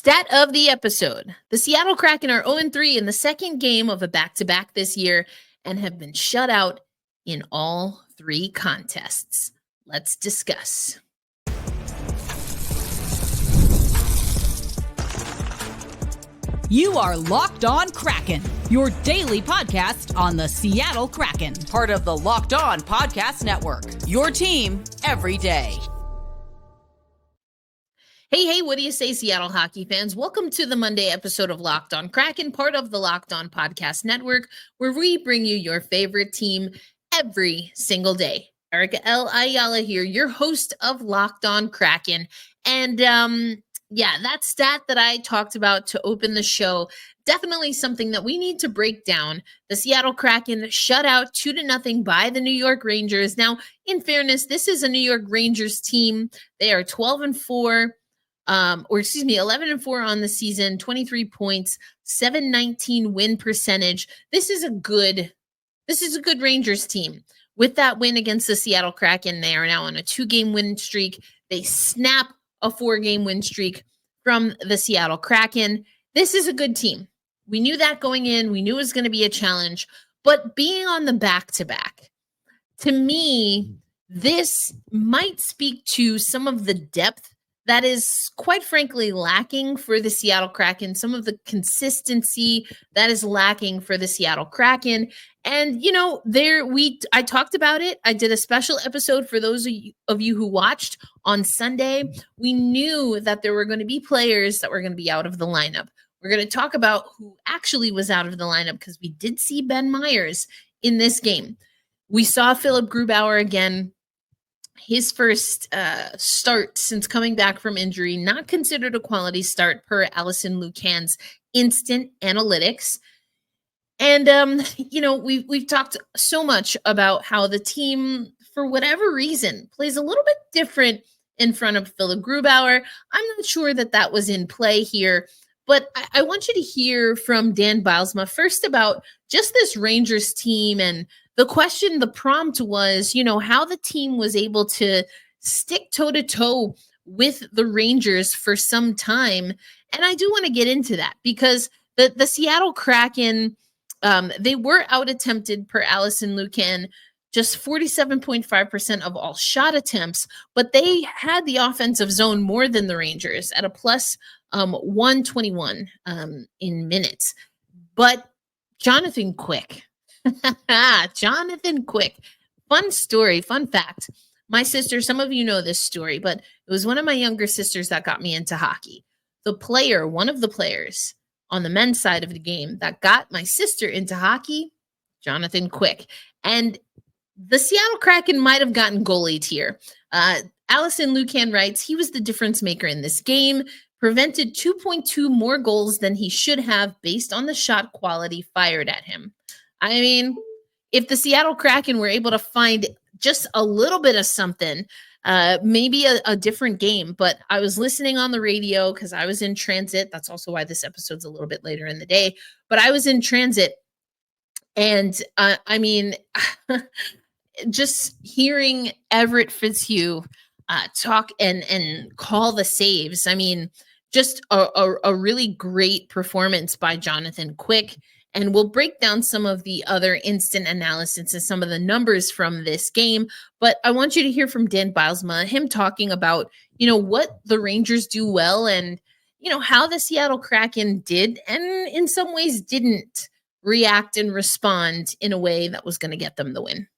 Stat of the episode. The Seattle Kraken are 0-3 in the second game of a back-to-back this year and have been shut out in all three contests. Let's discuss. You are Locked On Kraken, your daily podcast on the Seattle Kraken, part of the Locked On Podcast Network, your team every day. Hey, what do you say, Seattle hockey fans? Welcome to the Monday episode of Locked On Kraken, part of the Locked On Podcast Network, where we bring you your favorite team every single day. Erica L. Ayala here, your host of Locked On Kraken. And that stat that I talked about to open the show, definitely something that we need to break down. The Seattle Kraken shut out 2-0 by the New York Rangers. Now, in fairness, this is a New York Rangers team. They are 12-4. 11-4 on the season, 23 points, 719 win percentage. This is a good Rangers team. With that win against the Seattle Kraken, they are now on a 2-game win streak. They snap a 4-game win streak from the Seattle Kraken. This is a good team. We knew that going in. We knew it was going to be a challenge. But being on the back-to-back, to me, this might speak to some of the depth that is, quite frankly, lacking for the Seattle Kraken, some of the consistency that is lacking for the Seattle Kraken. And, I talked about it. I did a special episode for those of you who watched on Sunday. We knew that there were going to be players that were going to be out of the lineup. We're going to talk about who actually was out of the lineup because we did see Ben Meyers in this game. We saw Philip Grubauer again. His first start since coming back from injury, not considered a quality start per Allison Lucan's instant analytics. And, we've talked so much about how the team, for whatever reason, plays a little bit different in front of Philip Grubauer. I'm not sure that was in play here, but I want you to hear from Dan Bylsma first about just this Rangers team. And the prompt was, how the team was able to stick toe-to-toe with the Rangers for some time. And I do want to get into that because the Seattle Kraken, they were out-attempted per Allison Lucan, just 47.5% of all shot attempts, but they had the offensive zone more than the Rangers at a plus 121 in minutes. But Jonathan Quick, fun story, fun fact. My sister, some of you know this story, but it was one of my younger sisters that got me into hockey. One of the players on the men's side of the game that got my sister into hockey, Jonathan Quick. And the Seattle Kraken might have gotten goalied here. Allison Lucan writes, he was the difference maker in this game, prevented 2.2 more goals than he should have based on the shot quality fired at him. I mean, if the Seattle Kraken were able to find just a little bit of something, maybe a different game. But I was listening on the radio because I was in transit. That's also why this episode's a little bit later in the day. But I was in transit. And just hearing Everett Fitzhugh talk and call the saves. I mean, just a really great performance by Jonathan Quick. And we'll break down some of the other instant analysis and some of the numbers from this game. But I want you to hear from Dan Bylsma, him talking about, what the Rangers do well and, how the Seattle Kraken did and in some ways didn't react and respond in a way that was going to get them the win.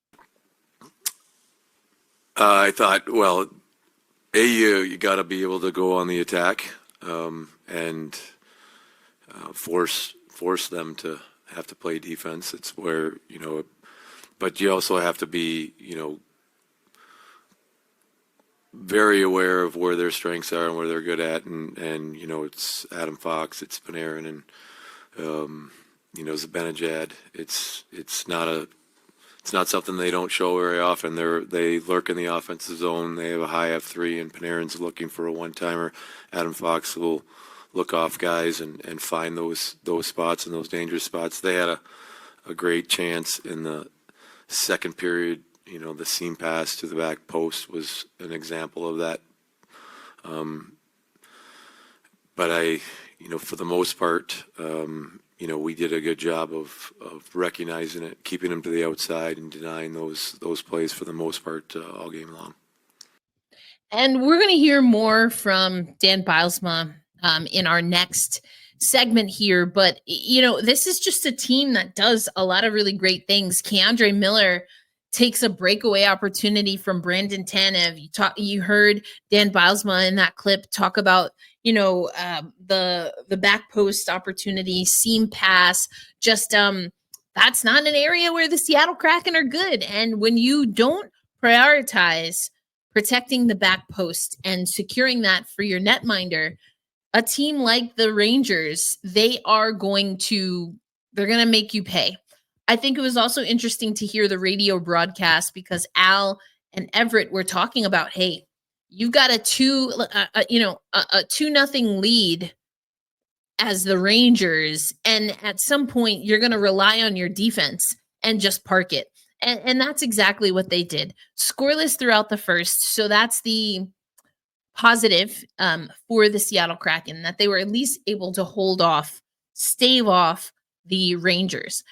I thought, you got to be able to go on the attack and force them to have to play defense. It's where, but you also have to be, very aware of where their strengths are and where they're good at. And it's Adam Fox, it's Panarin, and, Zibanejad. It's not something they don't show very often. They lurk in the offensive zone. They have a high F3, and Panarin's looking for a one-timer. Adam Fox will look off guys and find those spots and those dangerous spots. They had a great chance in the second period. The seam pass to the back post was an example of that. but for the most part, we did a good job of recognizing it, keeping them to the outside and denying those plays for the most part all game long. And we're going to hear more from Dan Bylsma in our next segment here. But, this is just a team that does a lot of really great things. Keandre Miller takes a breakaway opportunity from Brandon Tanev. You heard Dan Bylsma in that clip talk about, the back post opportunity, seam pass, just that's not an area where the Seattle Kraken are good. And when you don't prioritize protecting the back post and securing that for your netminder, a team like the Rangers, they're going to make you pay. I think it was also interesting to hear the radio broadcast because Al and Everett were talking about, hey, you've got a 2-0 lead as the Rangers, and at some point you're going to rely on your defense and just park it. And that's exactly what they did. Scoreless throughout the first. So that's the positive for the Seattle Kraken, that they were at least able to stave off the Rangers.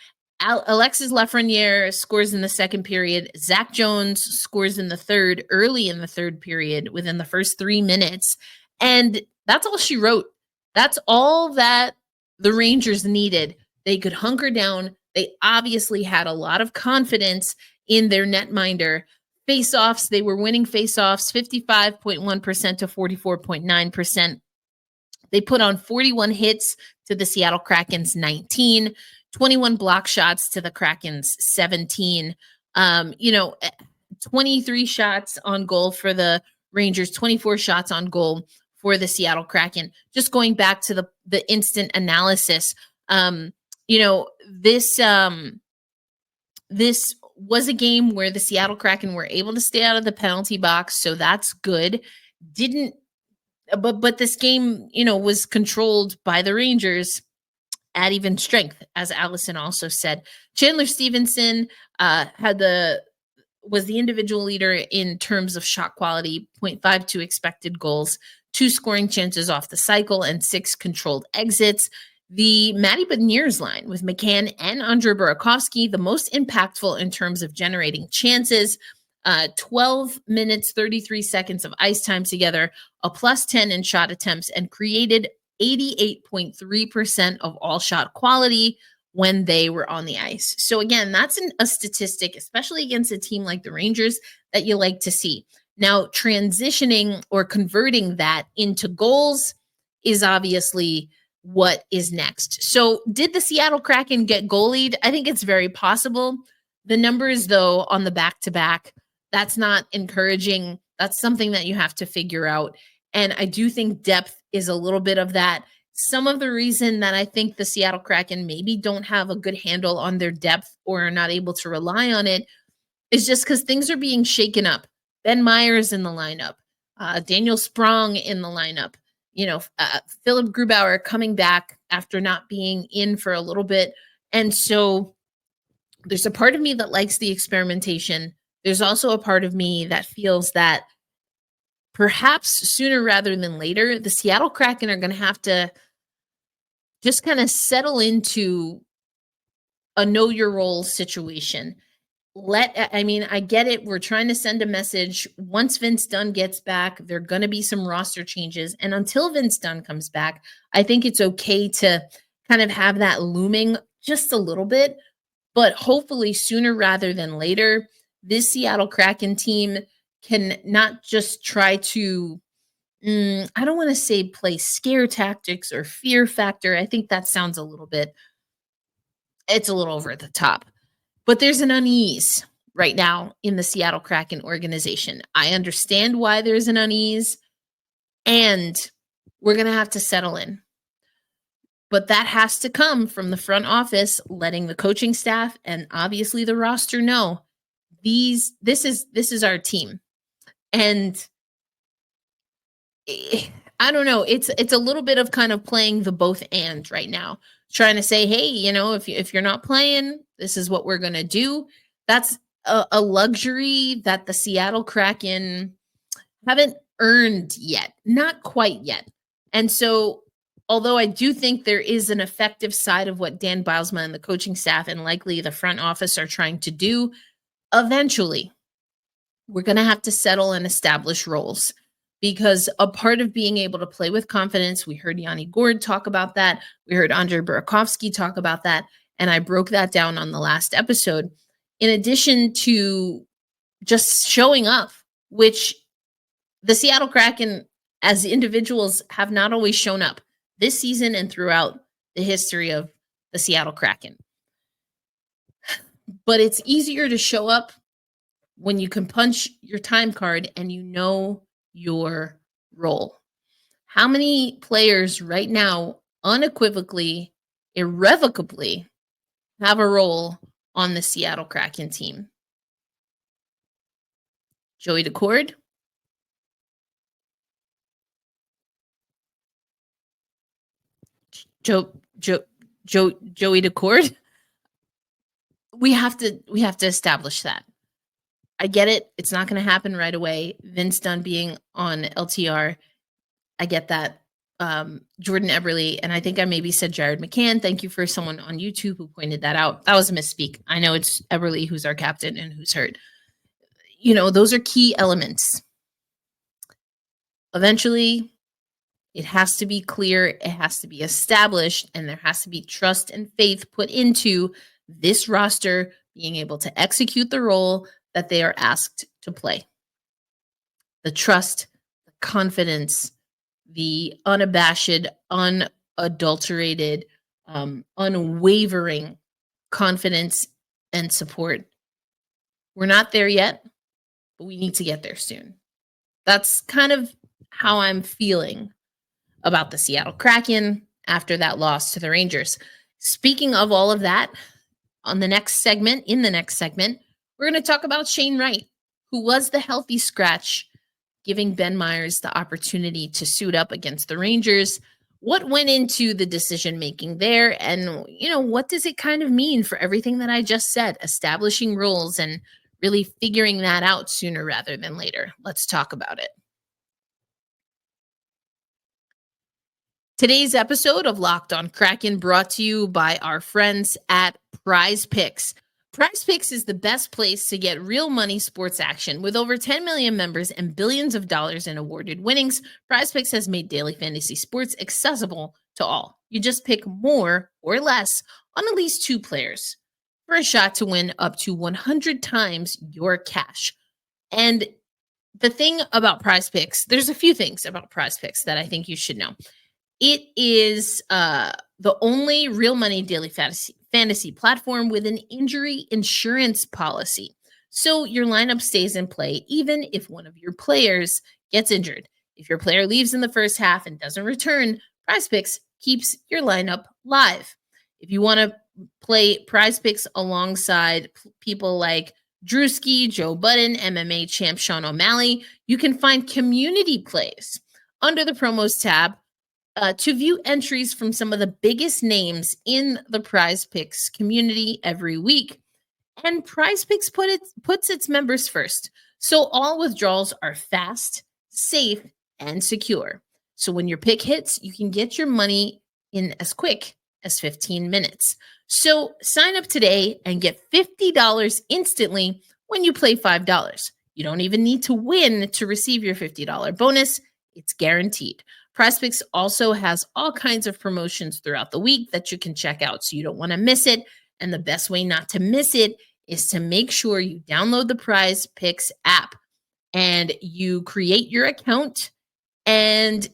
Alexis Lafreniere scores in the second period. Zach Jones scores in the third, early in the third period, within the first 3 minutes. And that's all she wrote. That's all that the Rangers needed. They could hunker down. They obviously had a lot of confidence in their netminder. Face-offs, they were winning face-offs 55.1% to 44.9%. They put on 41 hits to the Seattle Kraken's 19, 21 block shots to the Kraken's 17. 23 shots on goal for the Rangers, 24 shots on goal for the Seattle Kraken. Just going back to the instant analysis, this was a game where the Seattle Kraken were able to stay out of the penalty box, so that's good. But this game, was controlled by the Rangers at even strength, as Allison also said. Chandler Stevenson was the individual leader in terms of shot quality, 0.52 expected goals, 2 scoring chances off the cycle, and 6 controlled exits. The Matty Beniers line with McCann and Andre Burakovsky, the most impactful in terms of generating chances. 12 minutes, 33 seconds of ice time together, a +10 in shot attempts, and created 88.3% of all shot quality when they were on the ice. So again, that's a statistic, especially against a team like the Rangers, that you like to see. Now, transitioning or converting that into goals is obviously what is next. So did the Seattle Kraken get goalied? I think it's very possible. The numbers, though, on the back-to-back, that's not encouraging. That's something that you have to figure out. And I do think depth is a little bit of that. Some of the reason that I think the Seattle Kraken maybe don't have a good handle on their depth or are not able to rely on it is just because things are being shaken up. Ben Myers in the lineup, Daniel Sprong in the lineup, Philip Grubauer coming back after not being in for a little bit. And so there's a part of me that likes the experimentation. There's also a part of me that feels that perhaps sooner rather than later, the Seattle Kraken are going to have to just kind of settle into a know your role situation. I get it. We're trying to send a message. Once Vince Dunn gets back, there are going to be some roster changes. And until Vince Dunn comes back, I think it's okay to kind of have that looming just a little bit. But hopefully sooner rather than later, this Seattle Kraken team can not just try to, I don't want to say play scare tactics or fear factor. I think that sounds it's a little over the top. But there's an unease right now in the Seattle Kraken organization. I understand why there's an unease, and we're going to have to settle in. But that has to come from the front office, letting the coaching staff and obviously the roster know this is our team. And I don't know. It's a little bit of kind of playing the both and right now, trying to say, hey, if you're not playing, this is what we're going to do. That's a luxury that the Seattle Kraken haven't earned yet, not quite yet. And so although I do think there is an effective side of what Dan Bylsma and the coaching staff and likely the front office are trying to do, eventually we're going to have to settle and establish roles, because a part of being able to play with confidence, we heard Yanni Gourde talk about that. We heard Andrei Burakovsky talk about that. And I broke that down on the last episode. In addition to just showing up, which the Seattle Kraken as individuals have not always shown up this season and throughout the history of the Seattle Kraken. But it's easier to show up when you can punch your time card and you know your role. How many players right now unequivocally, irrevocably have a role on the Seattle Kraken team? Joey Daccord, Joey Daccord. We have to establish that. I get it. It's not going to happen right away. Vince Dunn being on LTR. I get that. Jordan Eberle, and I think I maybe said Jared McCann. Thank you for someone on YouTube who pointed that out. That was a misspeak. I know it's Eberle who's our captain and who's hurt. You know, those are key elements. Eventually, it has to be clear, it has to be established, and there has to be trust and faith put into this roster being able to execute the role that they are asked to play. The trust, the confidence, the unabashed, unadulterated, unwavering confidence and support. We're not there yet, but we need to get there soon. That's kind of how I'm feeling about the Seattle Kraken after that loss to the Rangers. Speaking of all of that, in the next segment, we're going to talk about Shane Wright, who was the healthy scratch, giving Ben Myers the opportunity to suit up against the Rangers. What went into the decision-making there? And, what does it kind of mean for everything that I just said, establishing roles and really figuring that out sooner rather than later? Let's talk about it. Today's episode of Locked on Kraken brought to you by our friends at Prize Picks. Prize Picks is the best place to get real money sports action. With over 10 million members and billions of dollars in awarded winnings, Prize Picks has made daily fantasy sports accessible to all. You just pick more or less on at least 2 players for a shot to win up to 100 times your cash. And the thing about Prize Picks, there's a few things about Prize Picks that I think you should know. It is the only real money daily fantasy platform with an injury insurance policy. So your lineup stays in play even if one of your players gets injured. If your player leaves in the first half and doesn't return, Prize Picks keeps your lineup live. If you want to play Prize Picks alongside people like Drewski, Joe Budden, MMA champ Sean O'Malley, you can find community plays under the promos tab to view entries from some of the biggest names in the Prize Picks community every week. And Prize Picks puts its members first. So all withdrawals are fast, safe, and secure. So when your pick hits, you can get your money in as quick as 15 minutes. So sign up today and get $50 instantly when you play $5. You don't even need to win to receive your $50 bonus. It's guaranteed. Prize Picks also has all kinds of promotions throughout the week that you can check out, so you don't want to miss it. And the best way not to miss it is to make sure you download the Prize Picks app and you create your account. And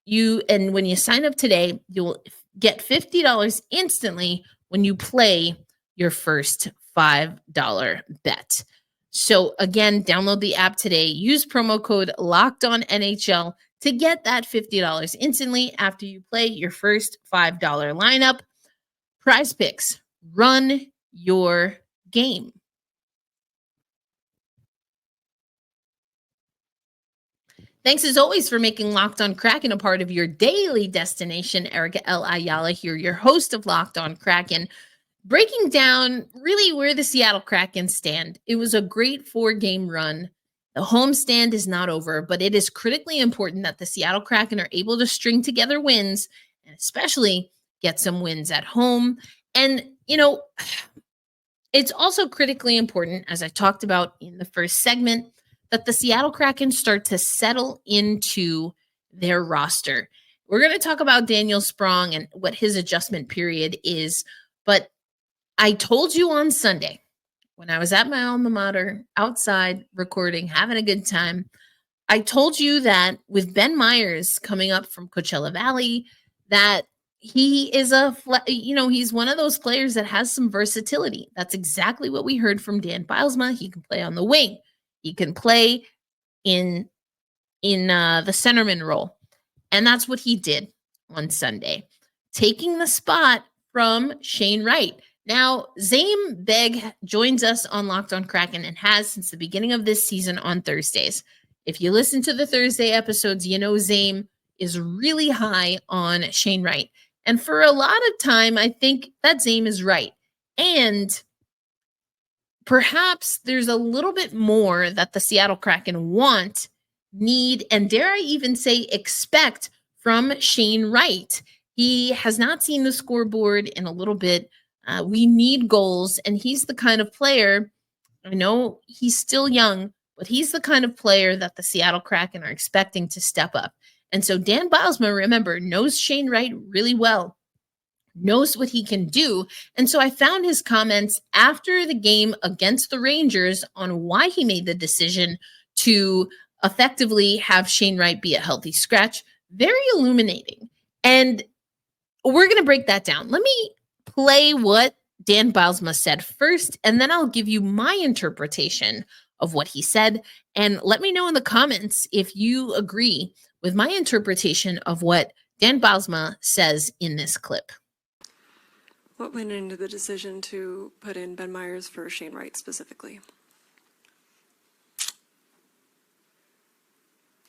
when you sign up today, you'll get $50 instantly when you play your first $5 bet. So again, download the app today. Use promo code LOCKEDONNHL to get that $50 instantly after you play your first $5 lineup. Prize Picks, run your game. Thanks as always for making Locked on Kraken a part of your daily destination. Erica L. Ayala here, your host of Locked on Kraken, breaking down really where the Seattle Kraken stand. It was a great 4-game run. The homestand is not over, but it is critically important that the Seattle Kraken are able to string together wins. And especially get some wins at home. And, it's also critically important, as I talked about in the first segment, that the Seattle Kraken start to settle into their roster. We're going to talk about Daniel Sprong and what his adjustment period is. But I told you on Sunday, when I was at my alma mater, outside recording, having a good time, I told you that with Ben Meyers coming up from Coachella Valley, that he is he's one of those players that has some versatility. That's exactly what we heard from Dan Bylsma. He can play on the wing. He can play in the centerman role. And that's what he did on Sunday, taking the spot from Shane Wright. Now, Zane Begg joins us on Locked on Kraken and has since the beginning of this season on Thursdays. If you listen to the Thursday episodes, Zane is really high on Shane Wright. And for a lot of time, I think that Zane is right. And perhaps there's a little bit more that the Seattle Kraken want, need, and dare I even say expect from Shane Wright. He has not seen the scoreboard in a little bit. We need goals, and he's the kind of player, I know he's still young, but he's the kind of player that the Seattle Kraken are expecting to step up. And so Dan Bylsma, remember, knows Shane Wright really well, knows what he can do. And so I found his comments after the game against the Rangers on why he made the decision to effectively have Shane Wright be a healthy scratch very illuminating. And we're going to break that down. Let me play what Dan Bylsma said first, and then I'll give you my interpretation of what he said. And let me know in the comments if you agree with my interpretation of what Dan Bylsma says in this clip. What went into the decision to put in Ben Meyers for Shane Wright specifically?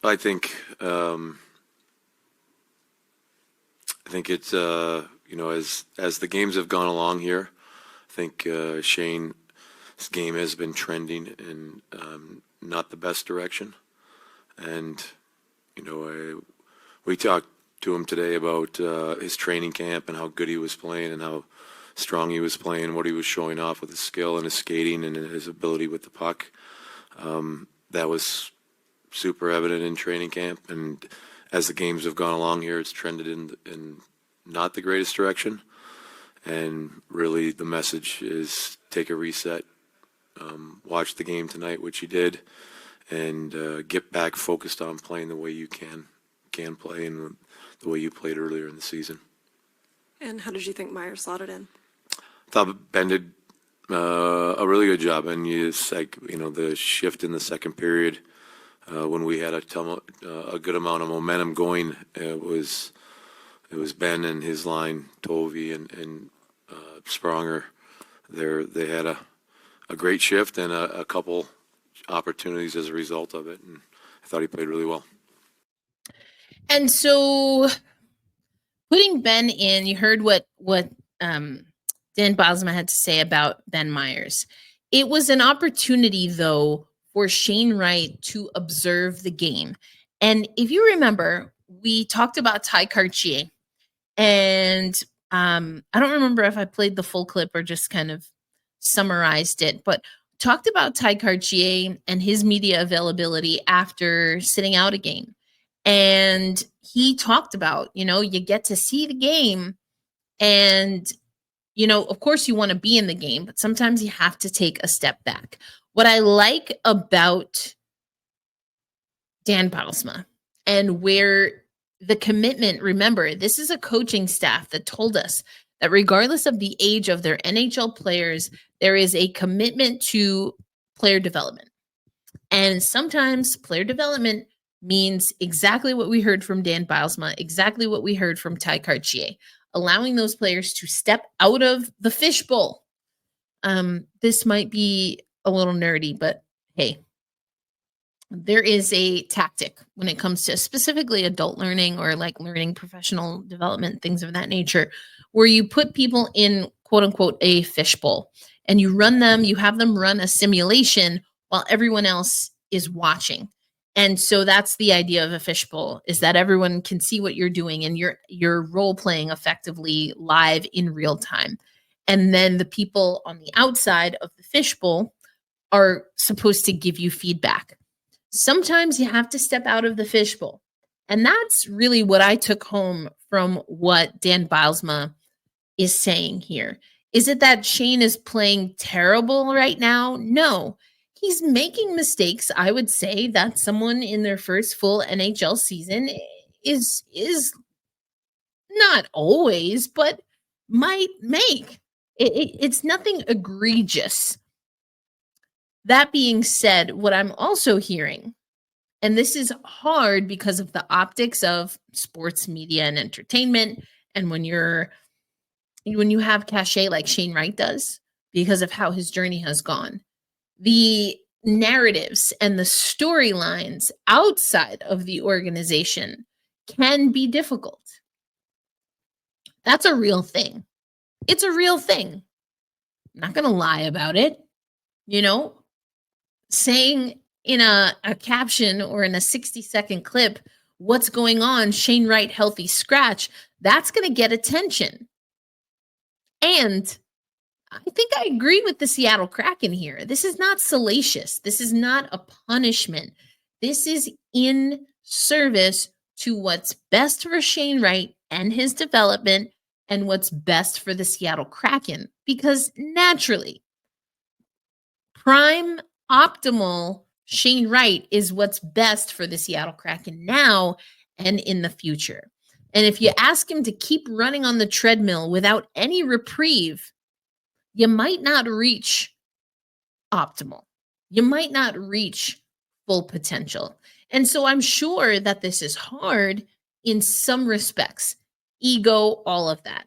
I think it's as the games have gone along here, I think Shane's game has been trending in not the best direction, and we talked to him today about his training camp and how good he was playing and how strong he was playing, what he was showing off with his skill and his skating and his ability with the puck. That was super evident in training camp, and as the games have gone along here, it's trended in not the greatest direction. And really the message is take a reset, watch the game tonight, which he did, and get back focused on playing the way you can play and the way you played earlier in the season. And how did you think Meyers slotted in? I thought Ben did a really good job, and the shift in the second period when we had a good amount of momentum going, it was Ben and his line, Tovey and Spronger. They had a great shift and a couple opportunities as a result of it, and I thought he played really well. And so putting Ben in, you heard what Dan Bylsma had to say about Ben Meyers. It was an opportunity, though, for Shane Wright to observe the game. And if you remember, we talked about Ty Cartier, and I don't remember if I played the full clip or just kind of summarized it, but talked about Ty Cartier and his media availability after sitting out a game. And he talked about, you get to see the game and, of course you want to be in the game, but sometimes you have to take a step back. What I like about Dan Bylsma and where the commitment, remember, this is a coaching staff that told us that regardless of the age of their NHL players, there is a commitment to player development. And sometimes player development means exactly what we heard from Dan Bylsma, exactly what we heard from Ty Cartier, allowing those players to step out of the fishbowl. This might be a little nerdy, but hey, there is a tactic when it comes to specifically adult learning or like learning professional development, things of that nature, where you put people in quote unquote a fishbowl and you have them run a simulation while everyone else is watching. And so that's the idea of a fishbowl, is that everyone can see what you're doing and you're role playing effectively live in real time. And then the people on the outside of the fishbowl are supposed to give you feedback. Sometimes you have to step out of the fishbowl. And that's really what I took home from what Dan Bylsma is saying here. Is it that Shane is playing terrible right now? No. He's making mistakes, I would say, that someone in their first full NHL season is not always, but might make. It's nothing egregious. That being said, what I'm also hearing, and this is hard because of the optics of sports media and entertainment, and when you have cachet like Shane Wright does, because of how his journey has gone, the narratives and the storylines outside of the organization can be difficult. That's a real thing. It's a real thing. I'm not going to lie about it. Saying in a caption or in a 60-second clip, what's going on, Shane Wright healthy scratch, that's going to get attention. And I think I agree with the Seattle Kraken here. This is not salacious. This is not a punishment. This is in service to what's best for Shane Wright and his development and what's best for the Seattle Kraken. Because naturally, prime, optimal Shane Wright is what's best for the Seattle Kraken now and in the future. And if you ask him to keep running on the treadmill without any reprieve, you might not reach optimal. You might not reach full potential. And so I'm sure that this is hard in some respects. Ego, all of that.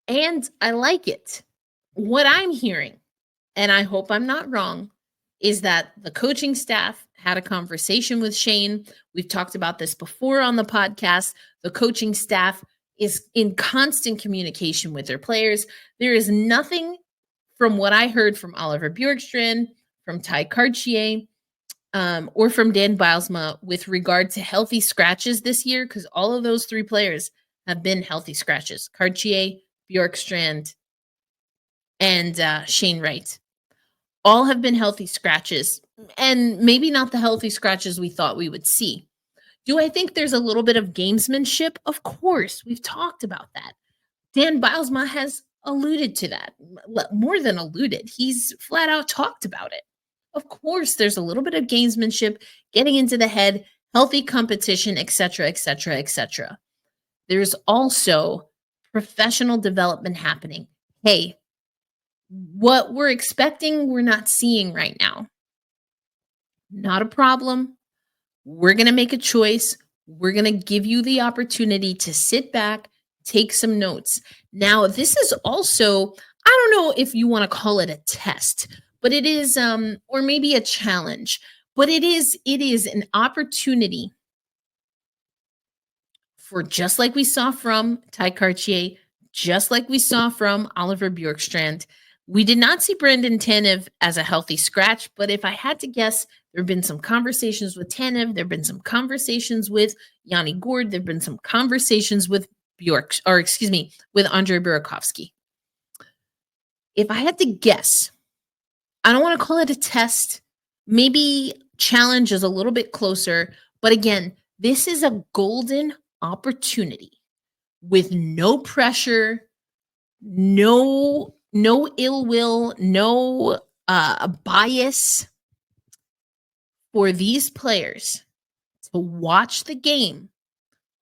And I like it. What I'm hearing, and I hope I'm not wrong, is that the coaching staff had a conversation with Shane. We've talked about this before on the podcast. The coaching staff is in constant communication with their players. There is nothing from what I heard from Oliver Bjorkstrand, from Ty Cartier, or from Dan Bylsma with regard to healthy scratches this year, because all of those three players have been healthy scratches. Cartier, Bjorkstrand, and Shane Wright. All have been healthy scratches, and maybe not the healthy scratches we thought we would see. Do I think there's a little bit of gamesmanship? Of course. We've talked about that. Dan Bylsma has alluded to that. More than alluded. He's flat out talked about it. Of course, there's a little bit of gamesmanship, getting into the head, healthy competition, etc., etc., etc. There's also professional development happening. Hey, what we're expecting, we're not seeing right now. Not a problem. We're going to make a choice. We're going to give you the opportunity to sit back, take some notes. Now, this is also, I don't know if you want to call it a test, but it is, or maybe a challenge, but it is an opportunity for, just like we saw from Ty Cartier, just like we saw from Oliver Bjorkstrand. We did not see Brendan Tanev as a healthy scratch, but if I had to guess, there have been some conversations with Tanev. There have been some conversations with Yanni Gourde. There have been some conversations with with Andrei Burakovsky. If I had to guess, I don't want to call it a test. Maybe challenge is a little bit closer. But again, this is a golden opportunity with no pressure, no ill will, no bias for these players to watch the game,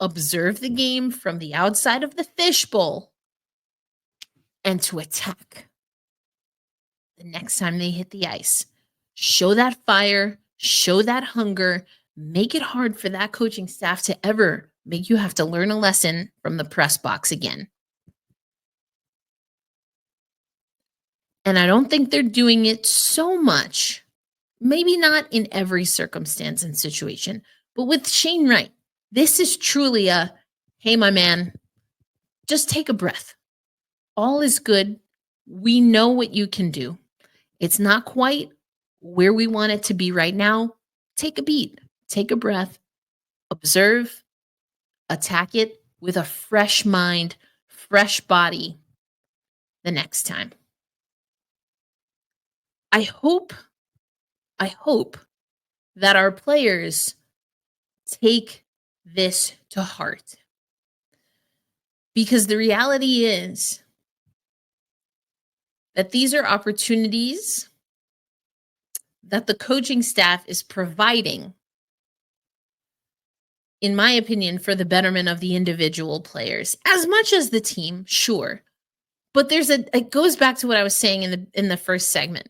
observe the game from the outside of the fishbowl, and to attack the next time they hit the ice. Show that fire, show that hunger, make it hard for that coaching staff to ever make you have to learn a lesson from the press box again. And I don't think they're doing it so much, maybe not in every circumstance and situation, but with Shane Wright, this is truly a, hey, my man, just take a breath. All is good. We know what you can do. It's not quite where we want it to be right now, take a beat, take a breath, observe, attack it with a fresh mind, fresh body the next time. I hope that our players take this to heart. Because the reality is that these are opportunities that the coaching staff is providing, in my opinion, for the betterment of the individual players, as much as the team, sure. But it goes back to what I was saying in the first segment.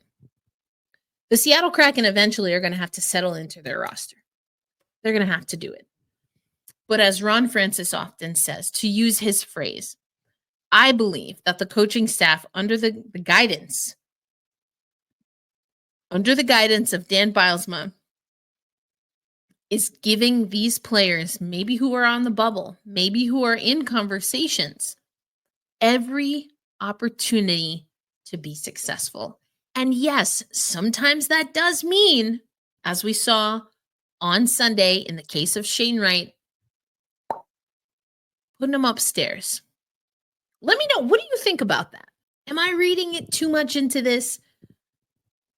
The Seattle Kraken eventually are going to have to settle into their roster. They're going to have to do it. But as Ron Francis often says, to use his phrase, I believe that the coaching staff under the guidance of Dan Bylsma is giving these players, maybe who are on the bubble, maybe who are in conversations, every opportunity to be successful. And yes, sometimes that does mean, as we saw on Sunday in the case of Shane Wright, putting him upstairs. Let me know, what do you think about that? Am I reading it too much into this?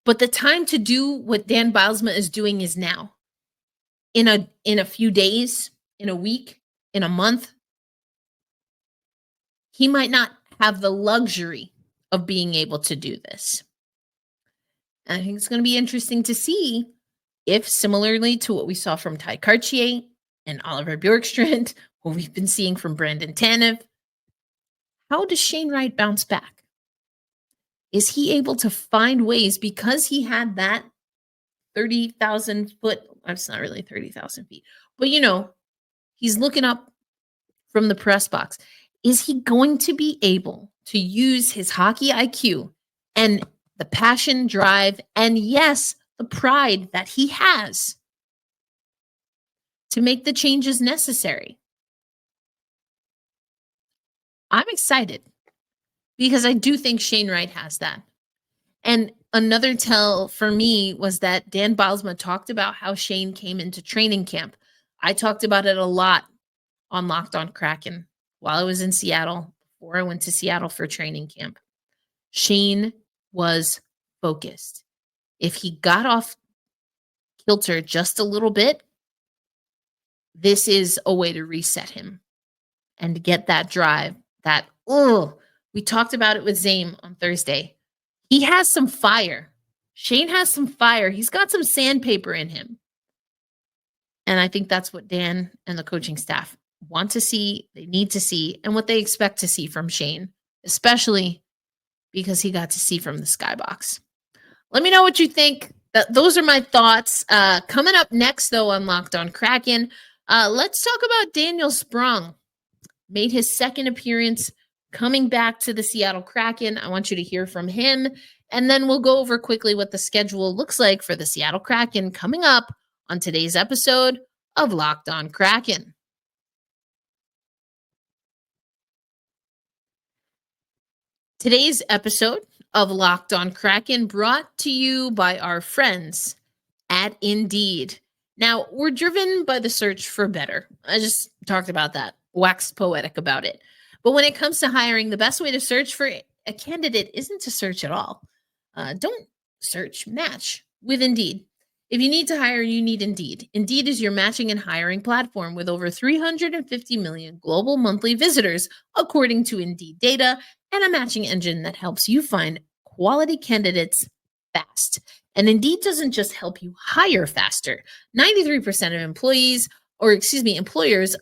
But the time to do what Dan Bylsma is doing is now. In a few days, in a week, in a month, he might not have the luxury of being able to do this. And I think it's going to be interesting to see if, similarly to what we saw from Ty Cartier and Oliver Bjorkstrand, what we've been seeing from Brandon Tanev, how does Shane Wright bounce back? Is he able to find ways, because he had that 30,000 foot, it's not really 30,000 feet, but he's looking up from the press box. Is he going to be able to use his hockey IQ and the passion, drive, and yes, the pride that he has to make the changes necessary? I'm excited because I do think Shane Wright has that. And another tell for me was that Dan Bylsma talked about how Shane came into training camp. I talked about it a lot on Locked On Kraken while I was in Seattle, before I went to Seattle for training camp. Shane was focused. If he got off kilter just a little bit, this is a way to reset him and get that drive. We talked about it with Zane on Thursday. He has some fire. Shane has some fire. He's got some sandpaper in him. And I think that's what Dan and the coaching staff want to see, they need to see, and what they expect to see from Shane, especially because he got to see from the skybox. Let me know what you think. Those are my thoughts. Coming up next, though, on Locked On Kraken, let's talk about Daniel Sprong. Made his second appearance coming back to the Seattle Kraken. I want you to hear from him. And then we'll go over quickly what the schedule looks like for the Seattle Kraken coming up on today's episode of Locked On Kraken. Today's episode of Locked On Kraken brought to you by our friends at Indeed. Now, we're driven by the search for better. I just talked about that, waxed poetic about it. But when it comes to hiring, the best way to search for a candidate isn't to search at all. Don't search, match with Indeed. If you need to hire, you need Indeed. Indeed is your matching and hiring platform with over 350 million global monthly visitors, according to Indeed data, and a matching engine that helps you find quality candidates fast. And Indeed doesn't just help you hire faster. 93% of employers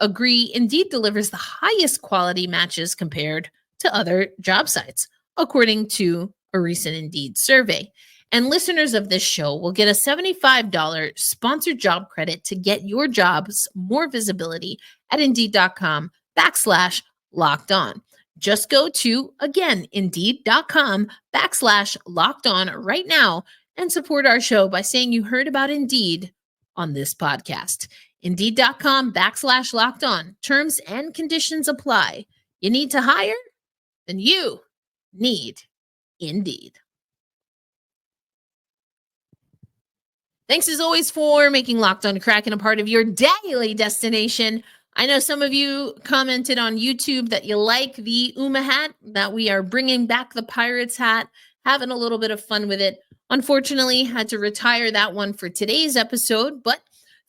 agree Indeed delivers the highest quality matches compared to other job sites, according to a recent Indeed survey. And listeners of this show will get a $75 sponsored job credit to get your jobs more visibility at Indeed.com/lockedon. Just go to, again, Indeed.com/lockedon right now and support our show by saying you heard about Indeed on this podcast. Indeed.com/lockedon. Terms and conditions apply. You need to hire? Then you need Indeed. Thanks as always for making Locked On Kraken a part of your daily destination. I know some of you commented on YouTube that you like the UMA hat, that we are bringing back the Pirates hat, having a little bit of fun with it. Unfortunately, had to retire that one for today's episode, but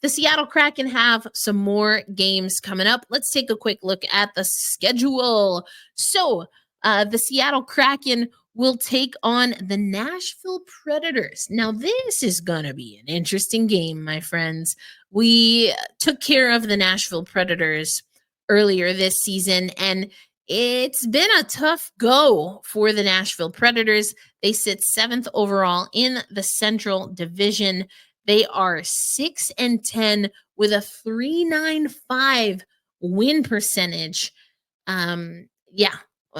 the Seattle Kraken have some more games coming up. Let's take a quick look at the schedule. So, the Seattle Kraken will take on the Nashville Predators. Now, this is going to be an interesting game, my friends. We took care of the Nashville Predators earlier this season, and it's been a tough go for the Nashville Predators. They sit 7th overall in the Central Division. They are 6-10 with a .395 win percentage.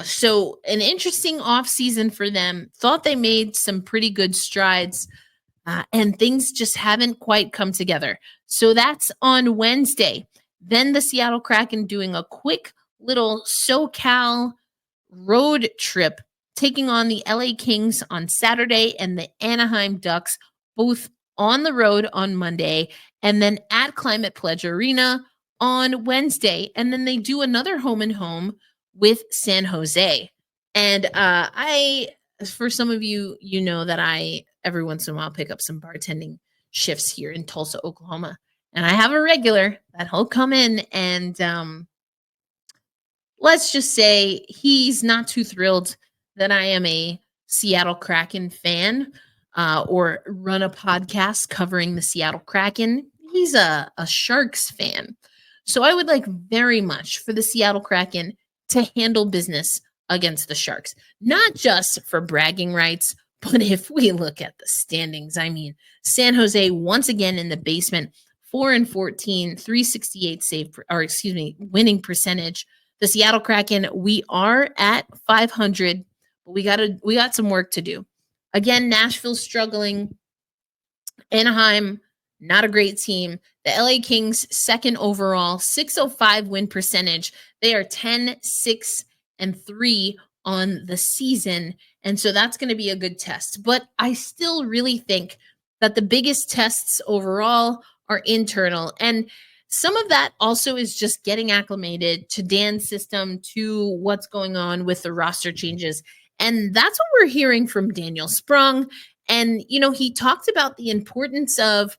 So an interesting offseason for them. Thought they made some pretty good strides, and things just haven't quite come together. So that's on Wednesday. Then the Seattle Kraken doing a quick little SoCal road trip, taking on the LA Kings on Saturday and the Anaheim Ducks, both on the road on Monday, and then at Climate Pledge Arena on Wednesday. And then they do another home and home with San Jose. And for some of you, you know that I every once in a while pick up some bartending shifts here in Tulsa, Oklahoma. And I have a regular that he'll come in and let's just say he's not too thrilled that I am a Seattle Kraken fan or run a podcast covering the Seattle Kraken. He's a Sharks fan. So I would like very much for the Seattle Kraken to handle business against the Sharks, not just for bragging rights, but if we look at the standings, I mean, San Jose once again in the basement, 4-14, .368 winning percentage. The Seattle Kraken, we are at 500, but we got some work to do. Again, Nashville's struggling. Anaheim, not a great team. The LA Kings, 2nd overall, .605 win percentage. They are 10-6-3 on the season. And so that's going to be a good test. But I still really think that the biggest tests overall are internal. And some of that also is just getting acclimated to Dan's system, to what's going on with the roster changes. And that's what we're hearing from Daniel Sprong. And, he talked about the importance of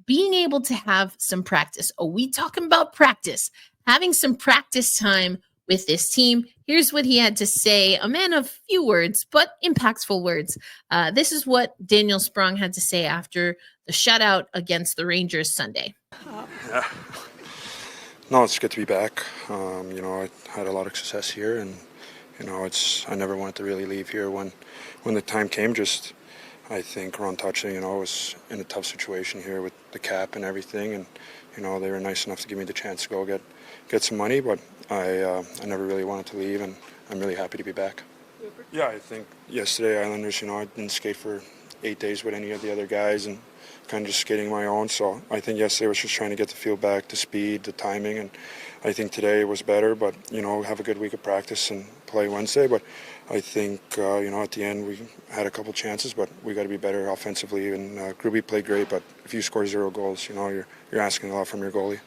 being able to have some practice. Oh, we talking about practice, having some practice time with this team. Here's what he had to say, a man of few words, but impactful words. This is what Daniel Sprong had to say after the shutout against the Rangers Sunday. Yeah. No, it's good to be back. I had a lot of success here, and I never wanted to really leave here when the time came. I think Ron Touching, was in a tough situation here with the cap and everything, and they were nice enough to give me the chance to go get some money, but I never really wanted to leave, and I'm really happy to be back. Yeah, I think yesterday Islanders, I didn't skate for 8 days with any of the other guys and kind of just skating my own, so I think yesterday was just trying to get the feel back, the speed, the timing, and I think today was better, but, have a good week of practice and play Wednesday, but I think, at the end we had a couple chances, but we got to be better offensively, and Gruby played great, but if you score 0 goals, you're asking a lot from your goalie.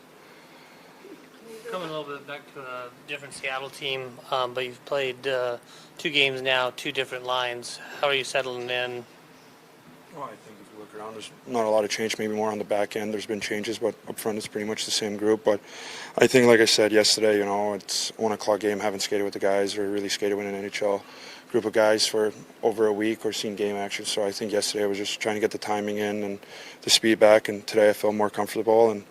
Coming a little bit back to a different Seattle team, but you've played 2 games now, 2 different lines. How are you settling in? Well, I think if you look around, there's not a lot of change, maybe more on the back end. There's been changes, but up front it's pretty much the same group. But I think, like I said yesterday, it's a 1 o'clock game. Haven't skated with the guys or really skated with an NHL group of guys for over a week or seen game action. So I think yesterday I was just trying to get the timing in and the speed back, and today I felt more comfortable and,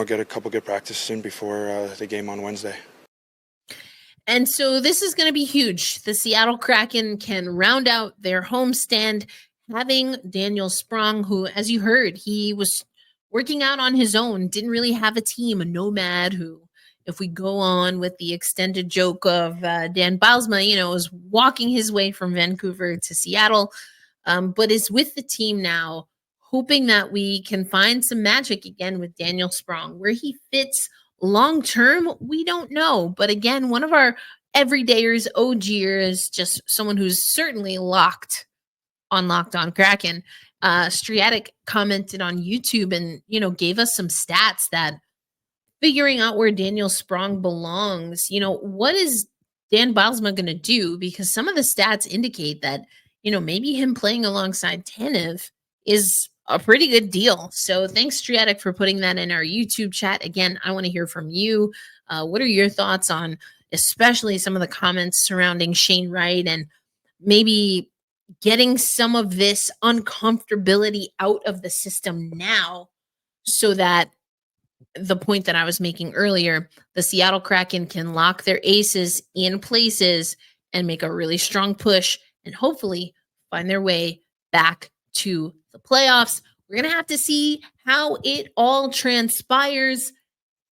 get a couple good practices in before the game on Wednesday. And so this is going to be huge. The Seattle Kraken can round out their homestand, having Daniel Sprong, who, as you heard, he was working out on his own, didn't really have a team, a nomad who, if we go on with the extended joke of Dan Bylsma, is walking his way from Vancouver to Seattle, but is with the team now, hoping that we can find some magic again with Daniel Sprong. Where he fits long-term, we don't know. But again, one of our everydayers, OGers, just someone who's certainly locked on Kraken. Striatic commented on YouTube and, gave us some stats that figuring out where Daniel Sprong belongs, what is Dan Bylsma going to do? Because some of the stats indicate that, maybe him playing alongside Tanev is a pretty good deal. So thanks, Striatic, for putting that in our YouTube chat. Again, I want to hear from you. What are your thoughts on especially some of the comments surrounding Shane Wright and maybe getting some of this uncomfortability out of the system now so that the point that I was making earlier, the Seattle Kraken can lock their aces in places and make a really strong push and hopefully find their way back to the playoffs. We're going to have to see how it all transpires.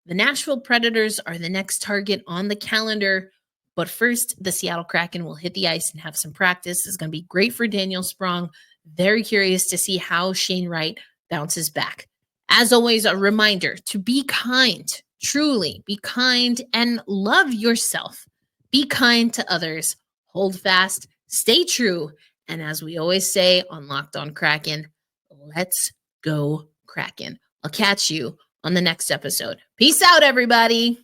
The Nashville Predators are the next target on the calendar. But first, the Seattle Kraken will hit the ice and have some practice. It's going to be great for Daniel Sprong. Very curious to see how Shane Wright bounces back. As always, a reminder to be kind, truly be kind and love yourself. Be kind to others. Hold fast, stay true. And as we always say on Locked On Kraken, let's go Kraken. I'll catch you on the next episode. Peace out, everybody.